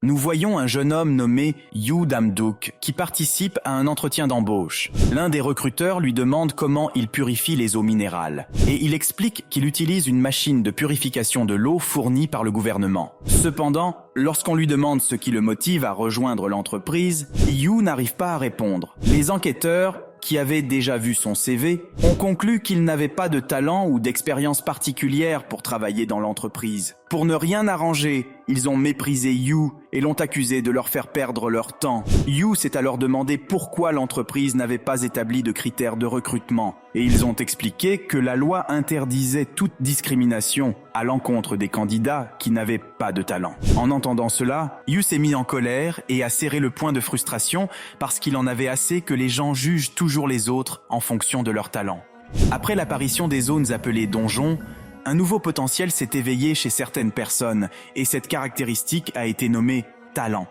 nous voyons un jeune homme nommé Yu Damduk qui participe à un entretien d'embauche. L'un des recruteurs lui demande comment il purifie les eaux minérales et il explique qu'il utilise une machine de purification de l'eau fournie par le gouvernement. Cependant, lorsqu'on lui demande ce qui le motive à rejoindre l'entreprise, Yu n'arrive pas à répondre. Les enquêteurs, qui avaient déjà vu son CV, ont conclu qu'il n'avait pas de talent ou d'expérience particulière pour travailler dans l'entreprise. Pour ne rien arranger, ils ont méprisé Yu et l'ont accusé de leur faire perdre leur temps. Yu s'est alors demandé pourquoi l'entreprise n'avait pas établi de critères de recrutement et ils ont expliqué que la loi interdisait toute discrimination à l'encontre des candidats qui n'avaient pas de talent. En entendant cela, Yu s'est mis en colère et a serré le poing de frustration parce qu'il en avait assez que les gens jugent toujours les autres en fonction de leur talent. Après l'apparition des zones appelées donjons, un nouveau potentiel s'est éveillé chez certaines personnes et cette caractéristique a été nommée talent.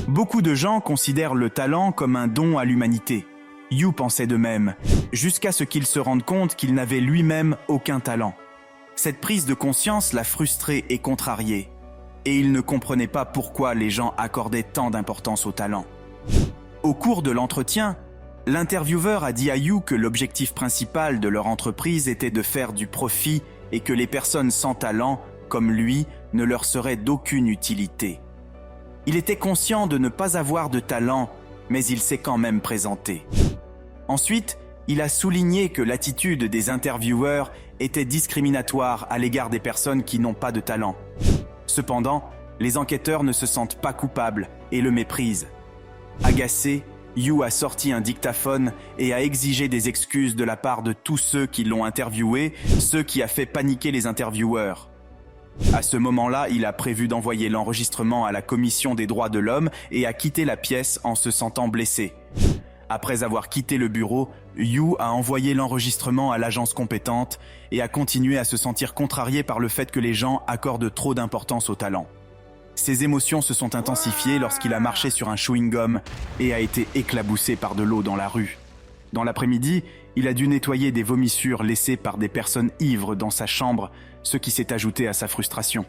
Beaucoup de gens considèrent le talent comme un don à l'humanité. Yu pensait de même, jusqu'à ce qu'il se rende compte qu'il n'avait lui-même aucun talent. Cette prise de conscience l'a frustré et contrarié, et il ne comprenait pas pourquoi les gens accordaient tant d'importance au talent. Au cours de l'entretien, l'intervieweur a dit à Yu que l'objectif principal de leur entreprise était de faire du profit et que les personnes sans talent, comme lui, ne leur seraient d'aucune utilité. Il était conscient de ne pas avoir de talent, mais il s'est quand même présenté. Ensuite, il a souligné que l'attitude des intervieweurs était discriminatoire à l'égard des personnes qui n'ont pas de talent. Cependant, les enquêteurs ne se sentent pas coupables et le méprisent. Agacé, Yu a sorti un dictaphone et a exigé des excuses de la part de tous ceux qui l'ont interviewé, ce qui a fait paniquer les intervieweurs. À ce moment-là, il a prévu d'envoyer l'enregistrement à la Commission des droits de l'homme et a quitté la pièce en se sentant blessé. Après avoir quitté le bureau, Yu a envoyé l'enregistrement à l'agence compétente et a continué à se sentir contrarié par le fait que les gens accordent trop d'importance au talent. Ses émotions se sont intensifiées lorsqu'il a marché sur un chewing-gum et a été éclaboussé par de l'eau dans la rue. Dans l'après-midi, il a dû nettoyer des vomissures laissées par des personnes ivres dans sa chambre, ce qui s'est ajouté à sa frustration.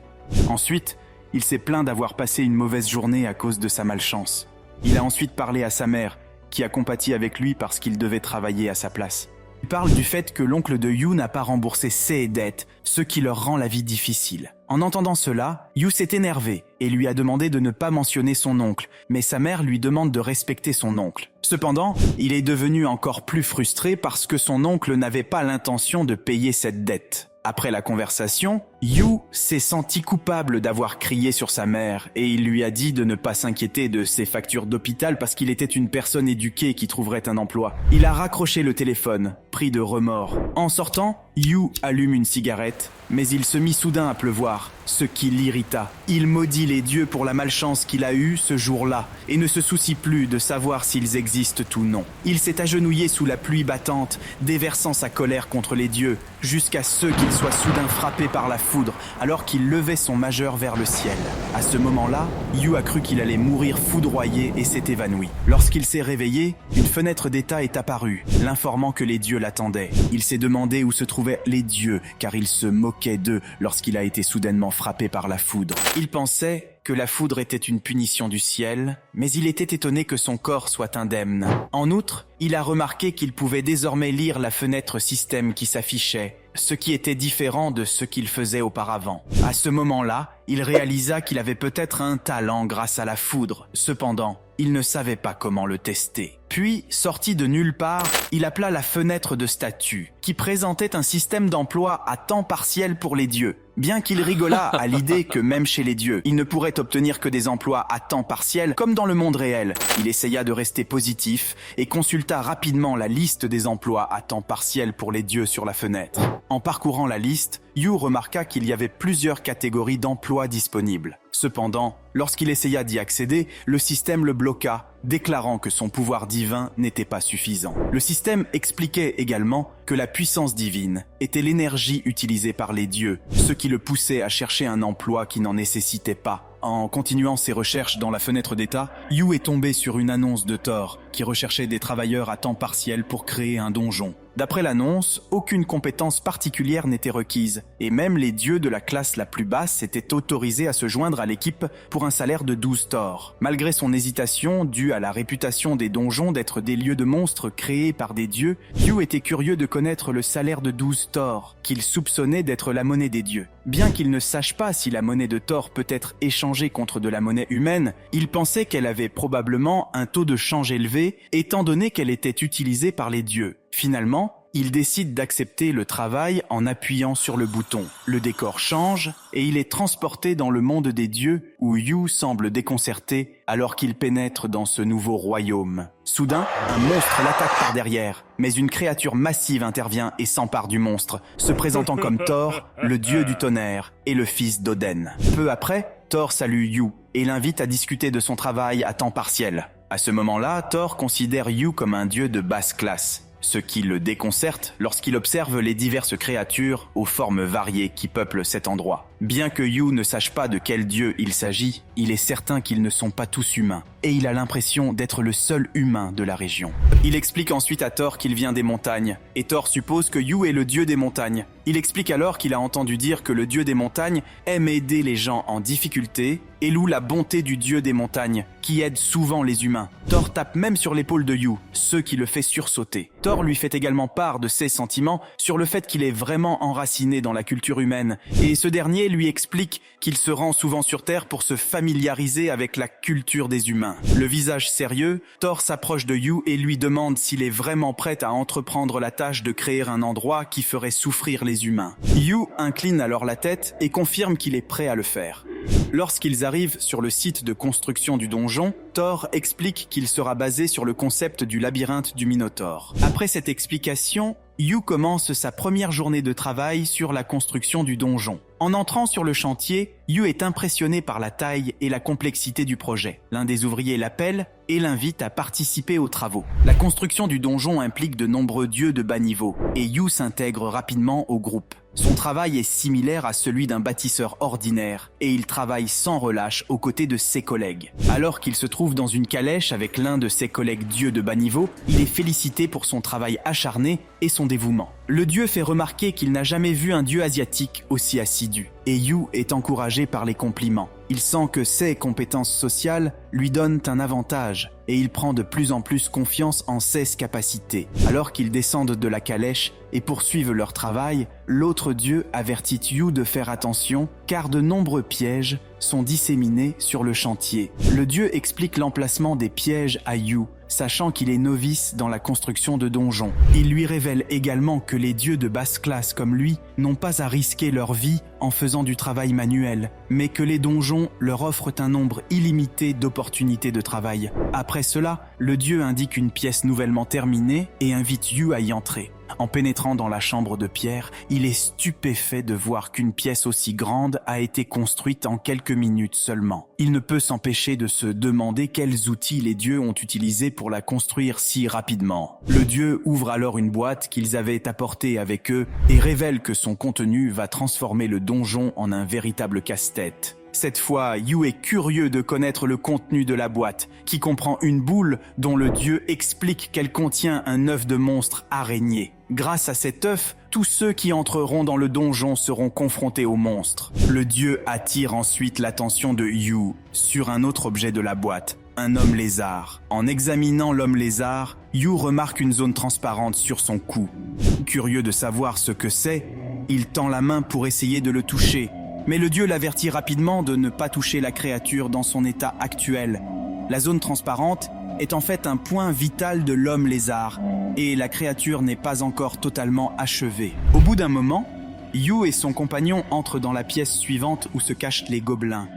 Ensuite, il s'est plaint d'avoir passé une mauvaise journée à cause de sa malchance. Il a ensuite parlé à sa mère, qui a compati avec lui parce qu'il devait travailler à sa place. Il parle du fait que l'oncle de Yu n'a pas remboursé ses dettes, ce qui leur rend la vie difficile. En entendant cela, Yu s'est énervé et lui a demandé de ne pas mentionner son oncle, mais sa mère lui demande de respecter son oncle. Cependant, il est devenu encore plus frustré parce que son oncle n'avait pas l'intention de payer cette dette. Après la conversation, Yu s'est senti coupable d'avoir crié sur sa mère et il lui a dit de ne pas s'inquiéter de ses factures d'hôpital parce qu'il était une personne éduquée qui trouverait un emploi. Il a raccroché le téléphone, pris de remords. En sortant, Yu allume une cigarette, mais il se mit soudain à pleuvoir, ce qui l'irrita. Il maudit les dieux pour la malchance qu'il a eue ce jour-là et ne se soucie plus de savoir s'ils existent ou non. Il s'est agenouillé sous la pluie battante, déversant sa colère contre les dieux, jusqu'à ce qu'il soit soudain frappé par la foudre alors qu'il levait son majeur vers le ciel. À ce moment-là, Yu a cru qu'il allait mourir foudroyé et s'est évanoui. Lorsqu'il s'est réveillé, une fenêtre d'état est apparue, l'informant que les dieux l'attendaient. Il s'est demandé où se trouvaient les dieux, car il se moquait d'eux lorsqu'il a été soudainement frappé par la foudre. Il pensait que la foudre était une punition du ciel, mais il était étonné que son corps soit indemne. En outre, il a remarqué qu'il pouvait désormais lire la fenêtre système qui s'affichait, ce qui était différent de ce qu'il faisait auparavant. À ce moment-là, il réalisa qu'il avait peut-être un talent grâce à la foudre. Cependant, il ne savait pas comment le tester. Puis, sorti de nulle part, il appela la fenêtre de statut, qui présentait un système d'emploi à temps partiel pour les dieux. Bien qu'il rigolât à l'idée que même chez les dieux, il ne pourrait obtenir que des emplois à temps partiel comme dans le monde réel, il essaya de rester positif et consulta rapidement la liste des emplois à temps partiel pour les dieux sur la fenêtre. En parcourant la liste, Yu remarqua qu'il y avait plusieurs catégories d'emplois disponibles. Cependant, lorsqu'il essaya d'y accéder, le système le bloqua, déclarant que son pouvoir divin n'était pas suffisant. Le système expliquait également que la puissance divine était l'énergie utilisée par les dieux, ce qui le poussait à chercher un emploi qui n'en nécessitait pas. En continuant ses recherches dans la fenêtre d'état, Yu est tombé sur une annonce de Thor qui recherchait des travailleurs à temps partiel pour créer un donjon. D'après l'annonce, aucune compétence particulière n'était requise, et même les dieux de la classe la plus basse étaient autorisés à se joindre à l'équipe pour un salaire de 12 Thor. Malgré son hésitation, due à la réputation des donjons d'être des lieux de monstres créés par des dieux, Yu était curieux de connaître le salaire de 12 Thor, qu'il soupçonnait d'être la monnaie des dieux. Bien qu'il ne sache pas si la monnaie de Thor peut être échangée contre de la monnaie humaine, il pensait qu'elle avait probablement un taux de change élevé, étant donné qu'elle était utilisée par les dieux. Finalement, il décide d'accepter le travail en appuyant sur le bouton. Le décor change et il est transporté dans le monde des dieux où Yu semble déconcerté alors qu'il pénètre dans ce nouveau royaume. Soudain, un monstre l'attaque par derrière, mais une créature massive intervient et s'empare du monstre, se présentant comme Thor, le dieu du tonnerre et le fils d'Oden. Peu après, Thor salue Yu et l'invite à discuter de son travail à temps partiel. À ce moment-là, Thor considère Yu comme un dieu de basse classe, ce qui le déconcerte lorsqu'il observe les diverses créatures aux formes variées qui peuplent cet endroit. Bien que Yu ne sache pas de quel dieu il s'agit, il est certain qu'ils ne sont pas tous humains, et il a l'impression d'être le seul humain de la région. Il explique ensuite à Thor qu'il vient des montagnes, et Thor suppose que Yu est le dieu des montagnes. Il explique alors qu'il a entendu dire que le dieu des montagnes aime aider les gens en difficulté et loue la bonté du dieu des montagnes, qui aide souvent les humains. Thor tape même sur l'épaule de Yu, ce qui le fait sursauter. Thor lui fait également part de ses sentiments sur le fait qu'il est vraiment enraciné dans la culture humaine, et ce dernier lui explique qu'il se rend souvent sur Terre pour se familiariser avec la culture des humains. Le visage sérieux, Thor s'approche de Yu et lui demande s'il est vraiment prêt à entreprendre la tâche de créer un endroit qui ferait souffrir les humains. Yu incline alors la tête et confirme qu'il est prêt à le faire. Lorsqu'ils arrivent sur le site de construction du donjon, Thor explique qu'il sera basé sur le concept du labyrinthe du Minotaure. Après cette explication, Yu commence sa première journée de travail sur la construction du donjon. En entrant sur le chantier, Yu est impressionné par la taille et la complexité du projet. L'un des ouvriers l'appelle et l'invite à participer aux travaux. La construction du donjon implique de nombreux dieux de bas niveau, et Yu s'intègre rapidement au groupe. Son travail est similaire à celui d'un bâtisseur ordinaire, et il travaille sans relâche aux côtés de ses collègues. Alors qu'il se trouve dans une calèche avec l'un de ses collègues dieux de bas niveau, il est félicité pour son travail acharné et son dévouement. Le dieu fait remarquer qu'il n'a jamais vu un dieu asiatique aussi assidu, et Yu est encouragé par les compliments. Il sent que ses compétences sociales lui donnent un avantage, et il prend de plus en plus confiance en ses capacités. Alors qu'ils descendent de la calèche et poursuivent leur travail, l'autre dieu avertit Yu de faire attention, car de nombreux pièges sont disséminés sur le chantier. Le dieu explique l'emplacement des pièges à Yu, sachant qu'il est novice dans la construction de donjons. Il lui révèle également que les dieux de basse classe comme lui n'ont pas à risquer leur vie en faisant du travail manuel, mais que les donjons leur offrent un nombre illimité d'opportunités de travail. Après cela, le dieu indique une pièce nouvellement terminée et invite Yu à y entrer. En pénétrant dans la chambre de pierre, il est stupéfait de voir qu'une pièce aussi grande a été construite en quelques minutes seulement. Il ne peut s'empêcher de se demander quels outils les dieux ont utilisés pour la construire si rapidement. Le dieu ouvre alors une boîte qu'ils avaient apportée avec eux et révèle que son contenu va transformer le donjon en un véritable casse-tête. Cette fois, Yu est curieux de connaître le contenu de la boîte, qui comprend une boule dont le dieu explique qu'elle contient un œuf de monstre araignée. Grâce à cet œuf, tous ceux qui entreront dans le donjon seront confrontés au monstre. Le dieu attire ensuite l'attention de Yu sur un autre objet de la boîte, un homme lézard. En examinant l'homme lézard, Yu remarque une zone transparente sur son cou. Curieux de savoir ce que c'est, il tend la main pour essayer de le toucher. Mais le dieu l'avertit rapidement de ne pas toucher la créature dans son état actuel. La zone transparente est en fait un point vital de l'homme lézard, et la créature n'est pas encore totalement achevée. Au bout d'un moment, Yu et son compagnon entrent dans la pièce suivante où se cachent les gobelins.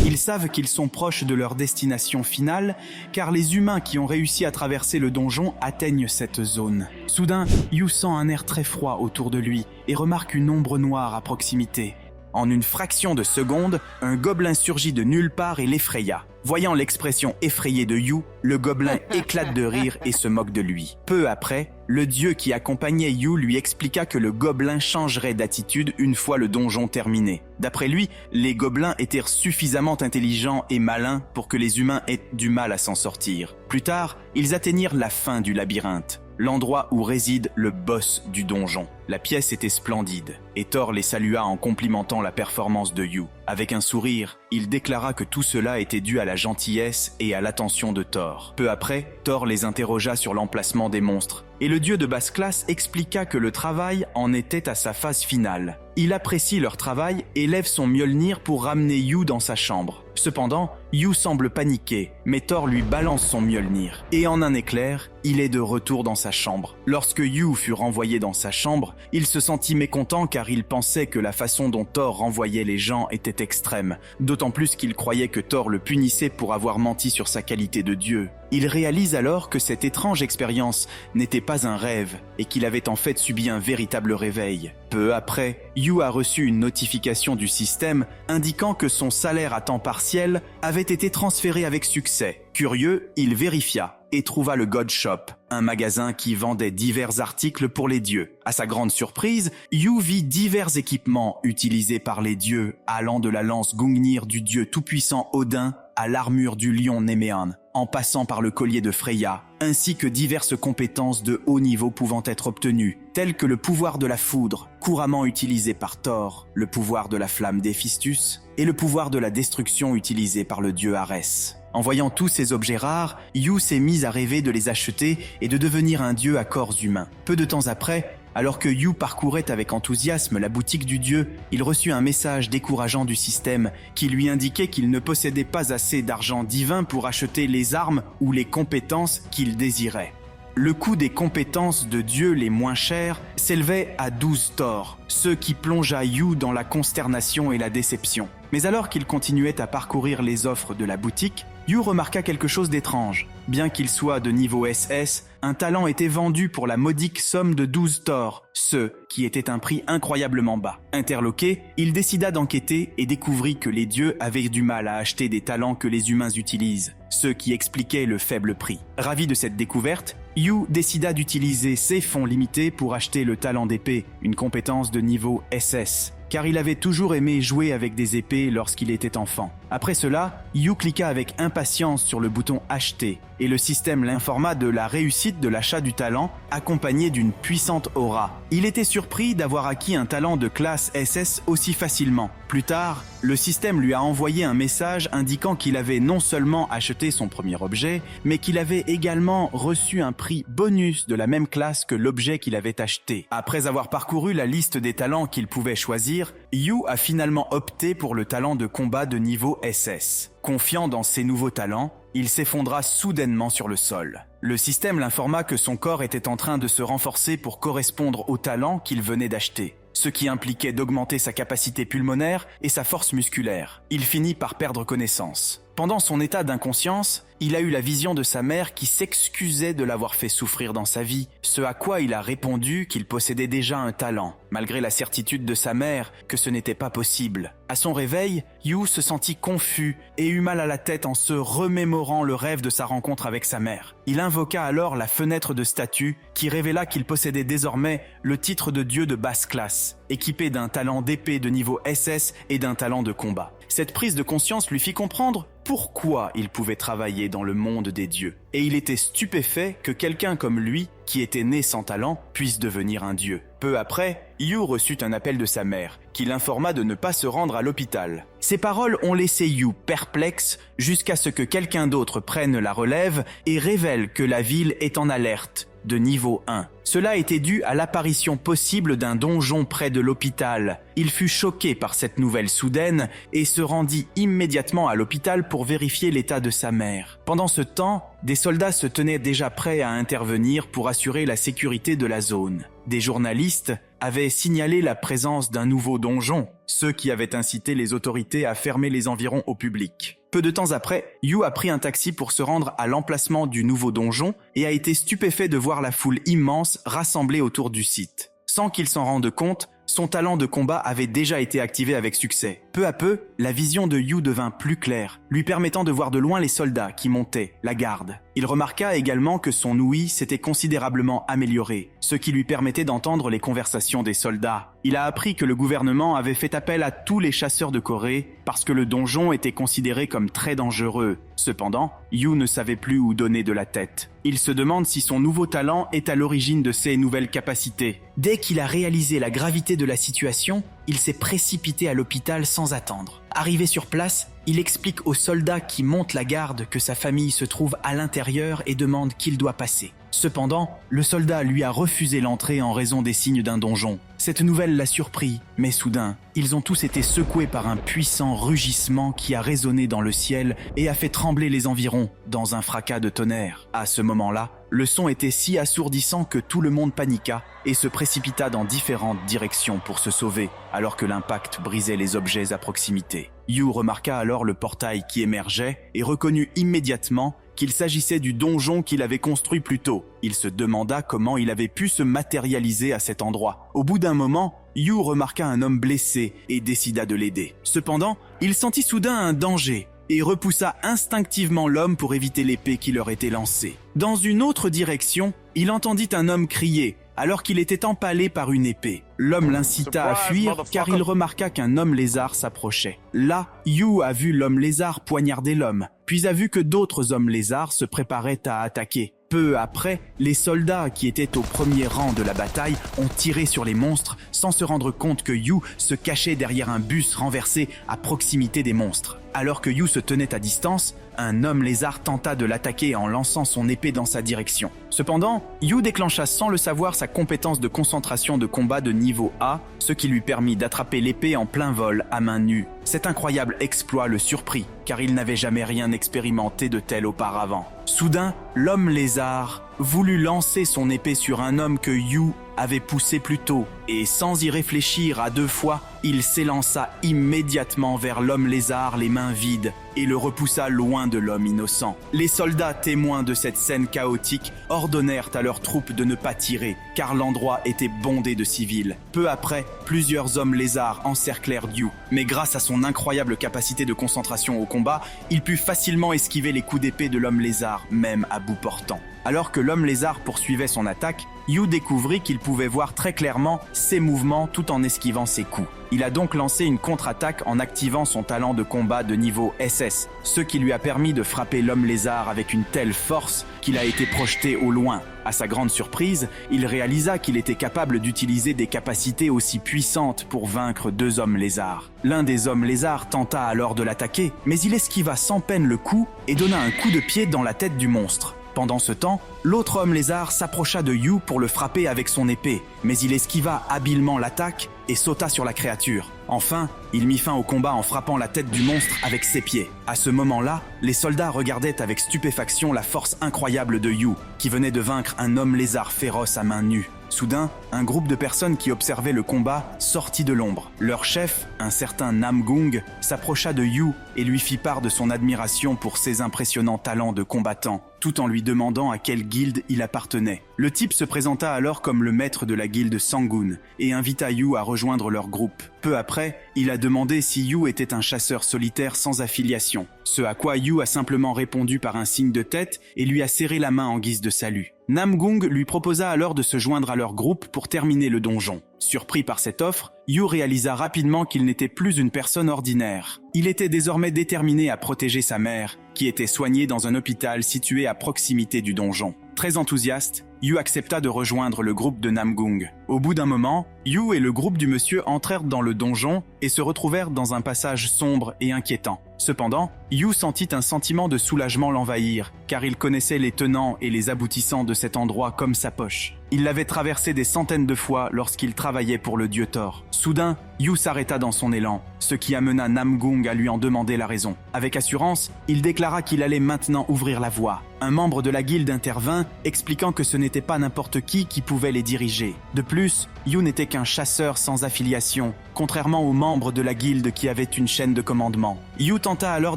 Ils savent qu'ils sont proches de leur destination finale, car les humains qui ont réussi à traverser le donjon atteignent cette zone. Soudain, Yu sent un air très froid autour de lui et remarque une ombre noire à proximité. En une fraction de seconde, un gobelin surgit de nulle part et l'effraya. Voyant l'expression effrayée de Yu, le gobelin éclate de rire et se moque de lui. Peu après, le dieu qui accompagnait Yu lui expliqua que le gobelin changerait d'attitude une fois le donjon terminé. D'après lui, les gobelins étaient suffisamment intelligents et malins pour que les humains aient du mal à s'en sortir. Plus tard, ils atteignirent la fin du labyrinthe. l'endroit où réside le boss du donjon. La pièce était splendide, et Thor les salua en complimentant la performance de Yu. Avec un sourire, il déclara que tout cela était dû à la gentillesse et à l'attention de Thor. Peu après, Thor les interrogea sur l'emplacement des monstres, et le dieu de basse classe expliqua que le travail en était à sa phase finale. Il apprécie leur travail et lève son Mjolnir pour ramener Yu dans sa chambre. Cependant, Yu semble paniqué, mais Thor lui balance son Mjolnir, et en un éclair, il est de retour dans sa chambre. Lorsque Yu fut renvoyé dans sa chambre, il se sentit mécontent car il pensait que la façon dont Thor renvoyait les gens était extrême, d'autant plus qu'il croyait que Thor le punissait pour avoir menti sur sa qualité de dieu. Il réalise alors que cette étrange expérience n'était pas un rêve et qu'il avait en fait subi un véritable réveil. Peu après, Yu a reçu une notification du système indiquant que son salaire à temps partiel avait été transféré avec succès. Curieux, il vérifia et trouva le God Shop, un magasin qui vendait divers articles pour les dieux. À sa grande surprise, Yu vit divers équipements utilisés par les dieux, allant de la lance Gungnir du dieu tout-puissant Odin à l'armure du lion Néméan, en passant par le collier de Freya, ainsi que diverses compétences de haut niveau pouvant être obtenues, telles que le pouvoir de la foudre, couramment utilisé par Thor, le pouvoir de la flamme d'Héphaïstos et le pouvoir de la destruction utilisé par le dieu Arès. En voyant tous ces objets rares, Yu s'est mis à rêver de les acheter et de devenir un dieu à corps humain. Peu de temps après, alors que Yu parcourait avec enthousiasme la boutique du dieu, il reçut un message décourageant du système qui lui indiquait qu'il ne possédait pas assez d'argent divin pour acheter les armes ou les compétences qu'il désirait. Le coût des compétences de dieu les moins chères s'élevait à 12 Thor, ce qui plongea Yu dans la consternation et la déception. Mais alors qu'il continuait à parcourir les offres de la boutique, Yu remarqua quelque chose d'étrange. Bien qu'il soit de niveau SS, un talent était vendu pour la modique somme de 12 Thor, ce qui était un prix incroyablement bas. Interloqué, il décida d'enquêter et découvrit que les dieux avaient du mal à acheter des talents que les humains utilisent, ce qui expliquait le faible prix. Ravi de cette découverte, Yu décida d'utiliser ses fonds limités pour acheter le talent d'épée, une compétence de niveau SS, car il avait toujours aimé jouer avec des épées lorsqu'il était enfant. Après cela, Yu cliqua avec impatience sur le bouton « Acheter » et le système l'informa de la réussite de l'achat du talent, accompagné d'une puissante aura. Il était surpris d'avoir acquis un talent de classe SS aussi facilement. Plus tard, le système lui a envoyé un message indiquant qu'il avait non seulement acheté son premier objet, mais qu'il avait également reçu un prix bonus de la même classe que l'objet qu'il avait acheté. Après avoir parcouru la liste des talents qu'il pouvait choisir, Yu a finalement opté pour le talent de combat de niveau SS. Confiant dans ses nouveaux talents, il s'effondra soudainement sur le sol. Le système l'informa que son corps était en train de se renforcer pour correspondre au talent qu'il venait d'acheter, ce qui impliquait d'augmenter sa capacité pulmonaire et sa force musculaire. Il finit par perdre connaissance. Pendant son état d'inconscience, il a eu la vision de sa mère qui s'excusait de l'avoir fait souffrir dans sa vie, ce à quoi il a répondu qu'il possédait déjà un talent, malgré la certitude de sa mère que ce n'était pas possible. À son réveil, Yu se sentit confus et eut mal à la tête en se remémorant le rêve de sa rencontre avec sa mère. Il invoqua alors la fenêtre de statue qui révéla qu'il possédait désormais le titre de dieu de basse classe, équipé d'un talent d'épée de niveau SS et d'un talent de combat. Cette prise de conscience lui fit comprendre pourquoi il pouvait travailler dans le monde des dieux. Et il était stupéfait que quelqu'un comme lui, qui était né sans talent, puisse devenir un dieu. Peu après, Yu reçut un appel de sa mère, qui l'informa de ne pas se rendre à l'hôpital. Ces paroles ont laissé Yu perplexe jusqu'à ce que quelqu'un d'autre prenne la relève et révèle que la ville est en alerte de niveau 1. Cela était dû à l'apparition possible d'un donjon près de l'hôpital. Il fut choqué par cette nouvelle soudaine et se rendit immédiatement à l'hôpital pour vérifier l'état de sa mère. Pendant ce temps, des soldats se tenaient déjà prêts à intervenir pour assurer la sécurité de la zone. Des journalistes avaient signalé la présence d'un nouveau donjon, ce qui avait incité les autorités à fermer les environs au public. Peu de temps après, Yu a pris un taxi pour se rendre à l'emplacement du nouveau donjon et a été stupéfait de voir la foule immense rassemblée autour du site. Sans qu'il s'en rende compte, son talent de combat avait déjà été activé avec succès. Peu à peu, la vision de Yu devint plus claire, lui permettant de voir de loin les soldats qui montaient la garde. Il remarqua également que son ouïe s'était considérablement améliorée, ce qui lui permettait d'entendre les conversations des soldats. Il a appris que le gouvernement avait fait appel à tous les chasseurs de Corée parce que le donjon était considéré comme très dangereux. Cependant, Yu ne savait plus où donner de la tête. Il se demande si son nouveau talent est à l'origine de ses nouvelles capacités. Dès qu'il a réalisé la gravité de la situation, il s'est précipité à l'hôpital sans attendre. Arrivé sur place, il explique aux soldats qui montent la garde que sa famille se trouve à l'intérieur et demande qu'il doit passer. Cependant, le soldat lui a refusé l'entrée en raison des signes d'un donjon. Cette nouvelle l'a surpris, mais soudain, ils ont tous été secoués par un puissant rugissement qui a résonné dans le ciel et a fait trembler les environs dans un fracas de tonnerre. À ce moment-là, le son était si assourdissant que tout le monde paniqua et se précipita dans différentes directions pour se sauver, alors que l'impact brisait les objets à proximité. Yu remarqua alors le portail qui émergeait et reconnut immédiatement qu'il s'agissait du donjon qu'il avait construit plus tôt. Il se demanda comment il avait pu se matérialiser à cet endroit. Au bout d'un moment, Yu remarqua un homme blessé et décida de l'aider. Cependant, il sentit soudain un danger et repoussa instinctivement l'homme pour éviter l'épée qui leur était lancée. Dans une autre direction, il entendit un homme crier alors qu'il était empalé par une épée. L'homme l'incita à fuir car il remarqua qu'un homme lézard s'approchait. Là, Yu a vu l'homme lézard poignarder l'homme, puis a vu que d'autres hommes lézards se préparaient à attaquer. Peu après, les soldats qui étaient au premier rang de la bataille ont tiré sur les monstres sans se rendre compte que Yu se cachait derrière un bus renversé à proximité des monstres. Alors que Yu se tenait à distance, un homme lézard tenta de l'attaquer en lançant son épée dans sa direction. Cependant, Yu déclencha sans le savoir sa compétence de concentration de combat de niveau A, ce qui lui permit d'attraper l'épée en plein vol à main nue. Cet incroyable exploit le surprit, car il n'avait jamais rien expérimenté de tel auparavant. Soudain, l'homme lézard voulut lancer son épée sur un homme que Yu avait poussé plus tôt, et sans y réfléchir à deux fois, il s'élança immédiatement vers l'homme lézard les mains vides et le repoussa loin de l'homme innocent. Les soldats témoins de cette scène chaotique ordonnèrent à leurs troupes de ne pas tirer, car l'endroit était bondé de civils. Peu après, plusieurs hommes lézards encerclèrent Yu, mais grâce à son incroyable capacité de concentration au combat, il put facilement esquiver les coups d'épée de l'homme lézard, même à bout portant. Alors que l'homme lézard poursuivait son attaque, Yu découvrit qu'il pouvait voir très clairement ses mouvements tout en esquivant ses coups. Il a donc lancé une contre-attaque en activant son talent de combat de niveau SS, ce qui lui a permis de frapper l'homme lézard avec une telle force qu'il a été projeté au loin. À sa grande surprise, il réalisa qu'il était capable d'utiliser des capacités aussi puissantes pour vaincre deux hommes lézards. L'un des hommes lézards tenta alors de l'attaquer, mais il esquiva sans peine le coup et donna un coup de pied dans la tête du monstre. Pendant ce temps, l'autre homme lézard s'approcha de Yu pour le frapper avec son épée, mais il esquiva habilement l'attaque et sauta sur la créature. Enfin, il mit fin au combat en frappant la tête du monstre avec ses pieds. À ce moment-là, les soldats regardaient avec stupéfaction la force incroyable de Yu, qui venait de vaincre un homme lézard féroce à main nue. Soudain, un groupe de personnes qui observaient le combat sortit de l'ombre. Leur chef, un certain Namgung, s'approcha de Yu et lui fit part de son admiration pour ses impressionnants talents de combattant, tout en lui demandant à quelle guilde il appartenait. Le type se présenta alors comme le maître de la guilde Sangun et invita Yu à rejoindre leur groupe. Peu après, il a demandé si Yu était un chasseur solitaire sans affiliation, ce à quoi Yu a simplement répondu par un signe de tête et lui a serré la main en guise de salut. Namgung lui proposa alors de se joindre à leur groupe pour terminer le donjon. Surpris par cette offre, Yu réalisa rapidement qu'il n'était plus une personne ordinaire. Il était désormais déterminé à protéger sa mère, qui était soignée dans un hôpital situé à proximité du donjon. Très enthousiaste, Yu accepta de rejoindre le groupe de Namgung. Au bout d'un moment, Yu et le groupe du monsieur entrèrent dans le donjon et se retrouvèrent dans un passage sombre et inquiétant. Cependant, Yu sentit un sentiment de soulagement l'envahir, car il connaissait les tenants et les aboutissants de cet endroit comme sa poche. Il l'avait traversé des centaines de fois lorsqu'il travaillait pour le dieu Thor. Soudain, Yu s'arrêta dans son élan, ce qui amena Namgung à lui en demander la raison. Avec assurance, il déclara qu'il allait maintenant ouvrir la voie. Un membre de la guilde intervint, expliquant que ce n'était pas n'importe qui pouvait les diriger. De plus, Yu n'était qu'un chasseur sans affiliation, contrairement aux membres de la guilde qui avaient une chaîne de commandement. Yu tenta alors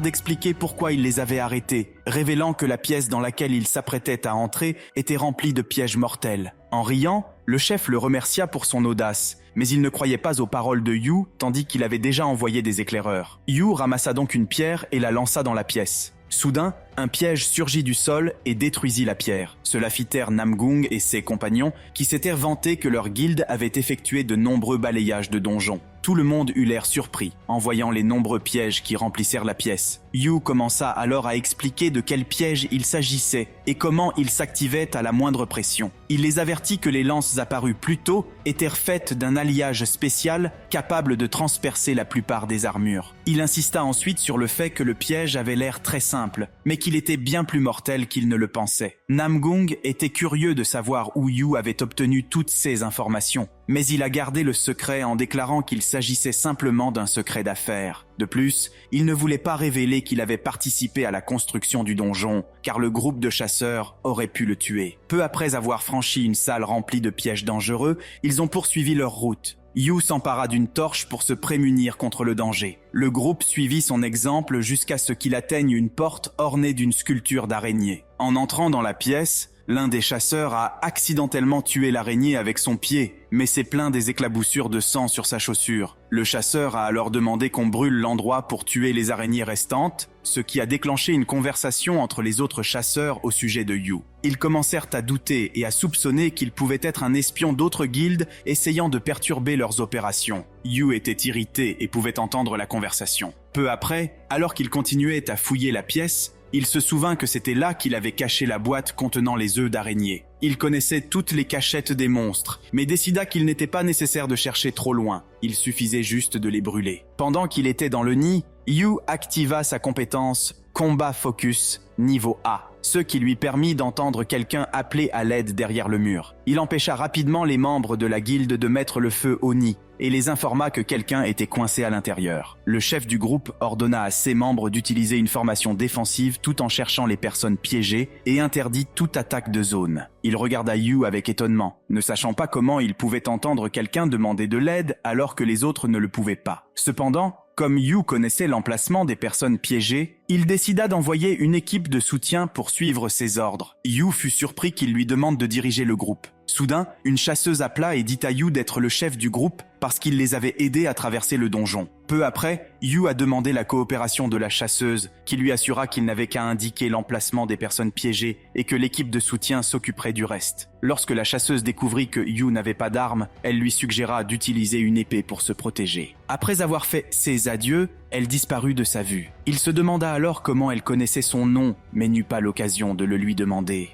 d'expliquer pourquoi il les avait arrêtés, révélant que la pièce dans laquelle il s'apprêtait à entrer était remplie de pièges mortels. En riant, le chef le remercia pour son audace, mais il ne croyait pas aux paroles de Yu, tandis qu'il avait déjà envoyé des éclaireurs. Yu ramassa donc une pierre et la lança dans la pièce. Soudain, un piège surgit du sol et détruisit la pierre. Cela fit taire Namgung et ses compagnons, qui s'étaient vantés que leur guilde avait effectué de nombreux balayages de donjons. Tout le monde eut l'air surpris, en voyant les nombreux pièges qui remplissèrent la pièce. Yu commença alors à expliquer de quels pièges il s'agissait et comment ils s'activaient à la moindre pression. Il les avertit que les lances apparues plus tôt étaient faites d'un alliage spécial capable de transpercer la plupart des armures. Il insista ensuite sur le fait que le piège avait l'air très simple, mais qu'il était bien plus mortel qu'il ne le pensait. Namgung était curieux de savoir où Yu avait obtenu toutes ces informations, mais il a gardé le secret en déclarant qu'il s'agissait simplement d'un secret d'affaires. De plus, il ne voulait pas révéler qu'il avait participé à la construction du donjon, car le groupe de chasseurs aurait pu le tuer. Peu après avoir franchi une salle remplie de pièges dangereux, ils ont poursuivi leur route. Yu s'empara d'une torche pour se prémunir contre le danger. Le groupe suivit son exemple jusqu'à ce qu'il atteigne une porte ornée d'une sculpture d'araignée. En entrant dans la pièce, l'un des chasseurs a accidentellement tué l'araignée avec son pied, mais s'est plaint des éclaboussures de sang sur sa chaussure. Le chasseur a alors demandé qu'on brûle l'endroit pour tuer les araignées restantes, ce qui a déclenché une conversation entre les autres chasseurs au sujet de Yu. Ils commencèrent à douter et à soupçonner qu'il pouvait être un espion d'autres guildes essayant de perturber leurs opérations. Yu était irrité et pouvait entendre la conversation. Peu après, alors qu'il continuait à fouiller la pièce, il se souvint que c'était là qu'il avait caché la boîte contenant les œufs d'araignée. Il connaissait toutes les cachettes des monstres, mais décida qu'il n'était pas nécessaire de chercher trop loin. Il suffisait juste de les brûler. Pendant qu'il était dans le nid, Yu activa sa compétence Combat Focus niveau A, ce qui lui permit d'entendre quelqu'un appeler à l'aide derrière le mur. Il empêcha rapidement les membres de la guilde de mettre le feu au nid et les informa que quelqu'un était coincé à l'intérieur. Le chef du groupe ordonna à ses membres d'utiliser une formation défensive tout en cherchant les personnes piégées et interdit toute attaque de zone. Il regarda Yu avec étonnement, ne sachant pas comment il pouvait entendre quelqu'un demander de l'aide alors que les autres ne le pouvaient pas. Cependant, comme Yu connaissait l'emplacement des personnes piégées, il décida d'envoyer une équipe de soutien pour suivre ses ordres. Yu fut surpris qu'il lui demande de diriger le groupe. Soudain, une chasseuse appela et dit à Yu d'être le chef du groupe parce qu'il les avait aidés à traverser le donjon. Peu après, Yu a demandé la coopération de la chasseuse, qui lui assura qu'il n'avait qu'à indiquer l'emplacement des personnes piégées et que l'équipe de soutien s'occuperait du reste. Lorsque la chasseuse découvrit que Yu n'avait pas d'arme, elle lui suggéra d'utiliser une épée pour se protéger. Après avoir fait ses adieux, elle disparut de sa vue. Il se demanda alors comment elle connaissait son nom, mais n'eut pas l'occasion de le lui demander.